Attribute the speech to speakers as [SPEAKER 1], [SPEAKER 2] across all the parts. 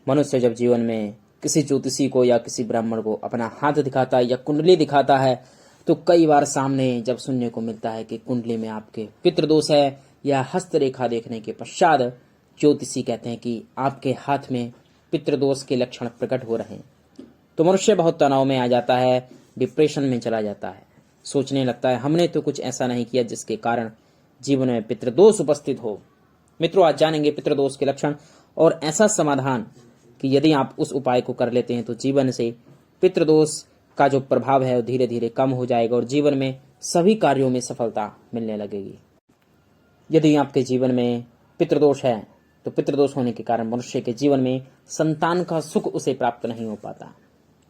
[SPEAKER 1] मनुष्य जब जीवन में किसी ज्योतिषी को या किसी ब्राह्मण को अपना हाथ दिखाता है या कुंडली दिखाता है तो कई बार सामने जब सुनने को मिलता है कि कुंडली में आपके पितृदोष है या हस्तरेखा देखने के पश्चात ज्योतिषी कहते हैं कि आपके हाथ में पितृदोष के लक्षण प्रकट हो रहे हैं, तो मनुष्य बहुत तनाव में आ जाता है, डिप्रेशन में चला जाता है, सोचने लगता है हमने तो कुछ ऐसा नहीं किया जिसके कारण जीवन में पितृदोष उपस्थित हो। मित्रों, आज जानेंगे पितृदोष के लक्षण और ऐसा समाधान कि यदि आप उस उपाय को कर लेते हैं तो जीवन से पितृदोष का जो प्रभाव है वो धीरे धीरे कम हो जाएगा और जीवन में सभी कार्यों में सफलता मिलने लगेगी। यदि आपके जीवन में पितृदोष है तो पितृदोष होने के कारण मनुष्य के जीवन में संतान का सुख उसे प्राप्त नहीं हो पाता।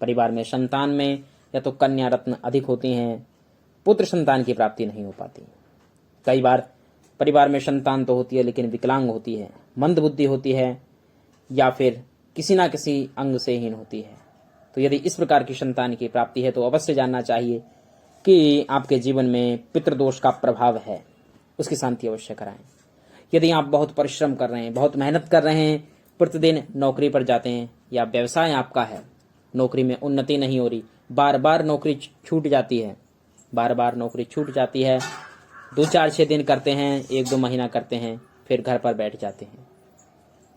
[SPEAKER 1] परिवार में संतान में या तो कन्या रत्न अधिक होती हैं, पुत्र संतान की प्राप्ति नहीं हो पाती। कई बार परिवार में संतान तो होती है लेकिन विकलांग होती है, मंद बुद्धि होती है या फिर किसी ना किसी अंग से हीन होती है। तो यदि इस प्रकार की संतान की प्राप्ति है तो अवश्य जानना चाहिए कि आपके जीवन में पितृदोष का प्रभाव है, उसकी शांति अवश्य कराएं। यदि आप बहुत परिश्रम कर रहे हैं, बहुत मेहनत कर रहे हैं, प्रतिदिन नौकरी पर जाते हैं या व्यवसाय आपका है, नौकरी में उन्नति नहीं हो रही, बार बार नौकरी छूट जाती है, बार बार नौकरी छूट जाती है, 2-4-6 दिन करते हैं, 1-2 महीना करते हैं, फिर घर पर बैठ जाते हैं।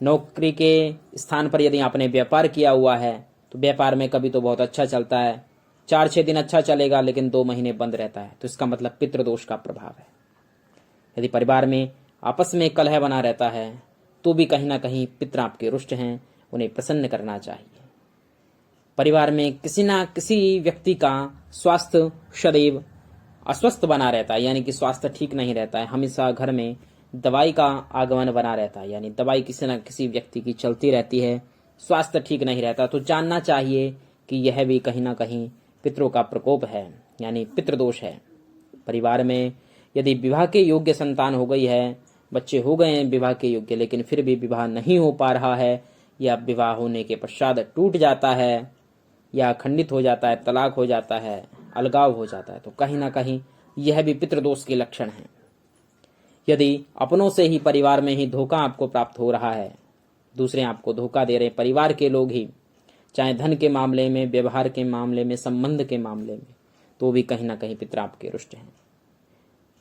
[SPEAKER 1] नौकरी के स्थान पर यदि आपने व्यापार किया हुआ है तो व्यापार में कभी तो बहुत अच्छा चलता है, 4-6 दिन अच्छा चलेगा लेकिन 2 महीने बंद रहता है, तो इसका मतलब पितृदोष का प्रभाव है। यदि परिवार में आपस में कलह बना रहता है तो भी कहीं ना कहीं पितृ आपके रुष्ट हैं, उन्हें प्रसन्न करना चाहिए। परिवार में किसी ना किसी व्यक्ति का स्वास्थ्य सदैव अस्वस्थ बना रहता है, यानी कि स्वास्थ्य ठीक नहीं रहता है, हमेशा घर में दवाई का आगमन बना रहता है, यानी दवाई किसी न किसी व्यक्ति की चलती रहती है, स्वास्थ्य ठीक नहीं रहता, तो जानना चाहिए कि यह भी कहीं ना कहीं पितरों का प्रकोप है, यानी पितृदोष है। परिवार में यदि विवाह के योग्य संतान हो गई है, बच्चे हो गए हैं विवाह के योग्य, लेकिन फिर भी विवाह नहीं हो पा रहा है या विवाह होने के पश्चात टूट जाता है या खंडित हो जाता है, तलाक हो जाता है, अलगाव हो जाता है, तो कहीं ना कहीं यह भी पितृदोष के लक्षण हैं। यदि अपनों से ही परिवार में ही धोखा आपको प्राप्त हो रहा है, दूसरे आपको धोखा दे रहे हैं, परिवार के लोग ही, चाहे धन के मामले में, व्यवहार के मामले में, संबंध के मामले में, तो भी कहीं ना कहीं पितृ आपके रुष्ट हैं।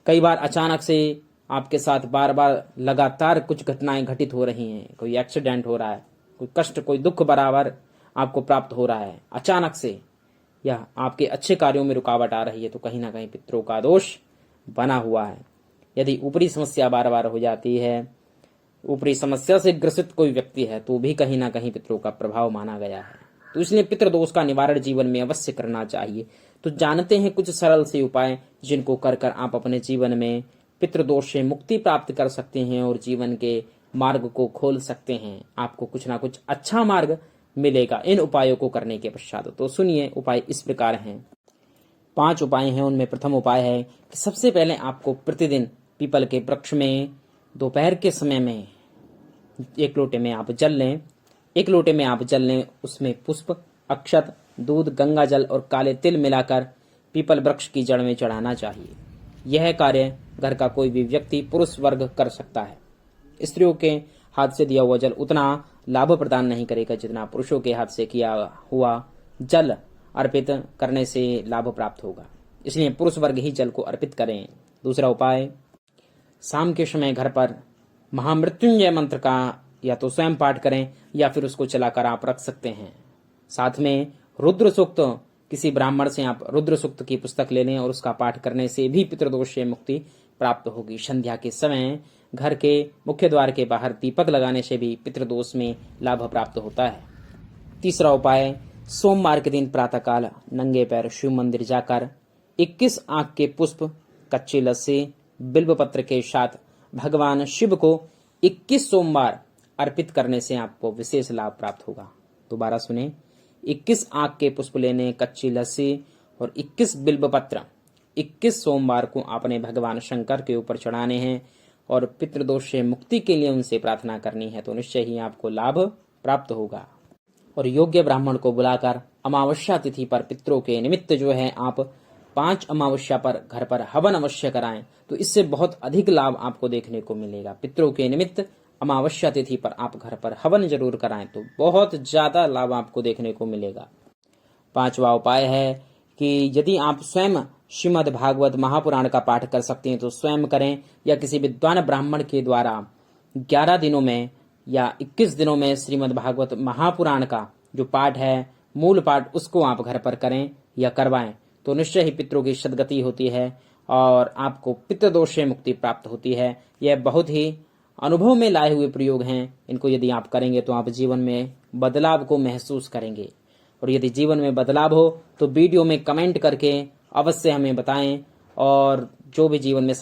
[SPEAKER 1] कई बार अचानक से आपके साथ बार बार लगातार कुछ घटनाएं घटित हो रही हैं, कोई एक्सीडेंट हो रहा है, कोई कष्ट, कोई दुख बराबर आपको प्राप्त हो रहा है अचानक से, या आपके अच्छे कार्यों में रुकावट आ रही है, तो कहीं ना कहीं पितरों का दोष बना हुआ है। यदि ऊपरी समस्या बार बार हो जाती है, ऊपरी समस्या से ग्रसित कोई व्यक्ति है, तो भी कहीं ना कहीं पितरों का प्रभाव माना गया है। तो इसलिए पितृदोष का निवारण जीवन में अवश्य करना चाहिए। तो जानते हैं कुछ सरल से उपाय जिनको कर कर आप अपने जीवन में पितृदोष से मुक्ति प्राप्त कर सकते हैं और जीवन के मार्ग को खोल सकते हैं। आपको कुछ ना कुछ अच्छा मार्ग मिलेगा इन उपायों को करने के पश्चात। तो सुनिए, उपाय इस प्रकार हैं। 5 उपाय हैं, उनमें प्रथम उपाय है कि सबसे पहले आपको प्रतिदिन पीपल के वृक्ष में दोपहर के समय में 1 लोटे में आप जल लें, 1 लोटे में आप जल लें, उसमें पुष्प, अक्षत, दूध, गंगा जल और काले तिल मिलाकर पीपल वृक्ष की जड़ में चढ़ाना चाहिए। यह कार्य घर का कोई भी व्यक्ति, पुरुष वर्ग कर सकता है। स्त्रियों के हाथ से दिया हुआ जल उतना लाभ प्रदान नहीं करेगा जितना पुरुषों के हाथ से किया हुआ जल अर्पित करने से लाभ प्राप्त होगा, इसलिए पुरुष वर्ग ही जल को अर्पित करें। दूसरा उपाय, शाम के समय घर पर महामृत्युंजय मंत्र का या तो स्वयं पाठ करें या फिर उसको चलाकर आप रख सकते हैं। साथ में रुद्र सूक्त, किसी ब्राह्मण से आप रुद्र सूक्त की पुस्तक ले लें और उसका पाठ करने से भी पितृदोष से मुक्ति प्राप्त होगी। संध्या के समय घर के मुख्य द्वार के बाहर दीपक लगाने से भी पितृदोष में लाभ प्राप्त होता है। तीसरा उपाय, सोमवार के दिन प्रातःकाल नंगे पैर शिव मंदिर जाकर 21 आंख के पुष्प, कच्ची लस्सी, बिल्व पत्र के साथ भगवान शिव को 21 सोमवार अर्पित करने से आपको विशेष लाभ प्राप्त होगा। दोबारा सुने, 21 आंख के पुष्प लेने, कच्ची लस्सी और 21 बिल्व पत्र 21 सोमवार को आपने भगवान शंकर के ऊपर चढ़ाने हैं और पितृदोष से मुक्ति के लिए उनसे प्रार्थना करनी है, तो निश्चय ही आपको लाभ प्राप्त होगा। और योग्य ब्राह्मण को बुलाकर अमावस्या तिथि पर पितरों के निमित्त जो है आप 5 अमावस्या पर घर पर हवन अवश्य कराएं, तो इससे बहुत अधिक लाभ आपको देखने को मिलेगा। पितरों के निमित्त अमावस्या तिथि पर आप घर पर हवन जरूर कराएं तो बहुत ज्यादा लाभ आपको देखने को मिलेगा। 5वां उपाय है कि यदि आप स्वयं श्रीमद् भागवत महापुराण का पाठ कर सकते हैं तो स्वयं करें, या किसी विद्वान ब्राह्मण के द्वारा 11 दिनों में या 21 दिनों में श्रीमद् भागवत महापुराण का जो पाठ है, मूल पाठ, उसको आप घर पर करें या करवाएं तो निश्चय ही पितरों की सद्गति होती है और आपको पितृदोष से मुक्ति प्राप्त होती है। यह बहुत ही अनुभव में लाए हुए प्रयोग हैं। इनको यदि आप करेंगे तो आप जीवन में बदलाव को महसूस करेंगे। और यदि जीवन में बदलाव हो तो वीडियो में कमेंट करके अवश्य हमें बताएं, और जो भी जीवन में